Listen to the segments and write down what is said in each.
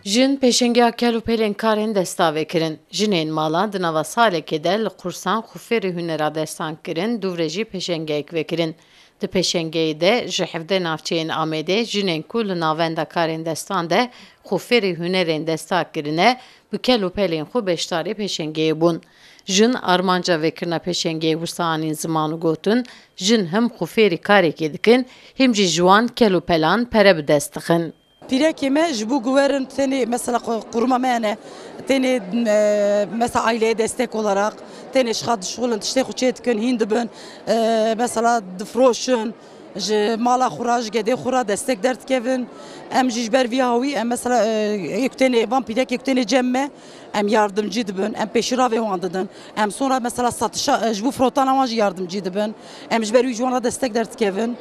Jin peşengeya kelupelên karên desta vekirin. Jinên mala di nava salekê de li qursan xûferê hunera destan kirin, dûvre jî peşengeyek vekirin. Di peşengeyê de ji hevdê navçeyên Amêdê jinên ku li navenda karên destan de xûferê hunerên desta kirine, bi kelupelên xwe beşdarê peşengeyê bûn. Jin armanca vekirina peşengeyê wisa anîn ziman û gotin, jin hem xûferî karekê dikin, hem jî ji wan kelupelan pere bi dest dixin. Pirekê me ji bo guwerin tenê mesela quruma me hene tenê mesela aileye destek olarak tenê şixa dişxulin tiştê xwe çê dikin hîn dibin mesela difroşin ji mala xwe ra ji gedê xwe ra destek derdikevin em jî ji ber vî hawî em mesela yek tenê van pîrekê yek tenê cem me em yardımcı dibin em pêşîravê wan didin em sonra mesela satışa ji bo firotana wan jî yardımcı dibin em ji ber wî ji wan re destek derdikevin.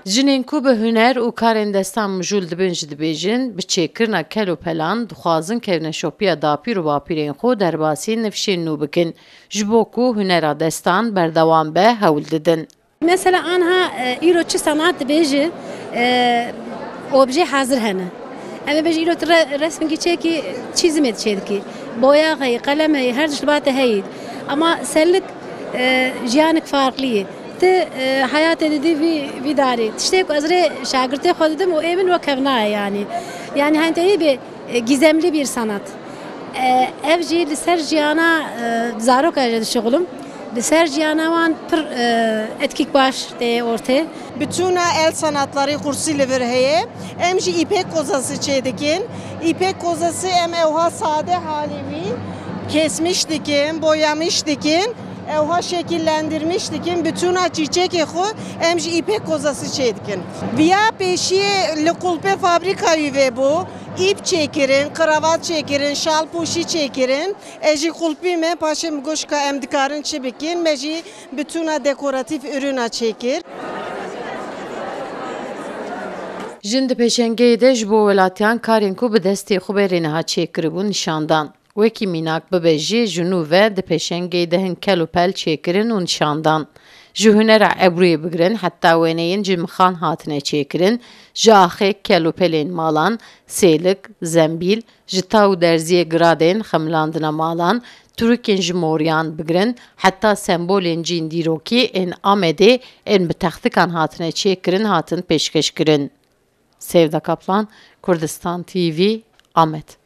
Jinên ku bi huner û karên destan mijûl dibin jî dibêjin, bi çêkirina kelopelan dixwazin kevne şopiya dapîr û bapîrên xwe derbasî nifşên nû bikin, ji bo ku hunera destan berdewam be hewl didin. Mesela anha îro çi sanat dibêje obje hazır hene. Em ê bêje îro tu resmekî çêkî çîzimê çê dikî. Boya heye, qelem heye, her dijbatê heye. Ama sellik jiyanek farklî. Hayatê didî vî darê. Tiştê ku ez rê şagirtê xwe didim û ê min wek hev naye yani. Yani henteyî bir gizemli bir sanat. Ev jî li ser jiyana zaroka jî dişixilim. Li ser jiyana wan pir etkik baş tê ortê. Bütün el sanatları kursu li vir heye. Em jî ipek kozası çê dikin. İpek kozası em evha sade halî wî kesmiş dikin, boyamış dikin. Evha şekillendirmiş dikin, bütün çiçek xwe em jî ipek kozası çê dikin. Viya pêşiyê li kulpe fabrikayê vebû, ip çêkirin, kravat çêkirin, şal poşî çêkirin. Ez jî kulpî me paşê min goşka em dikarin çi bikin, me jî bütün dekoratif ürüna çêkir. Jin di peşengeyê de ji bo welatiyan karên ku bi destê xwe berê niha çêkiribûn nîşandan. Wekî mînak bibe jî ji nû ve di peşengeyê de hin kelupel çêkirin û nîşandan. Ji hunera ebrûyê bigirin, heta wêneyên ji mixan hatine çêkirin, ji axê kelupelên malan, sêlik, zembîl, ji ta û derziyê giradên xemilandina malan, turukên ji moriyan bigirin, heta sembolên cîn dîrokî ên Amêdê ên bi textikan hatine çêkirin hatin pêşkêşkirin. Sevda Kaplan, Kurdistan TV, Amed.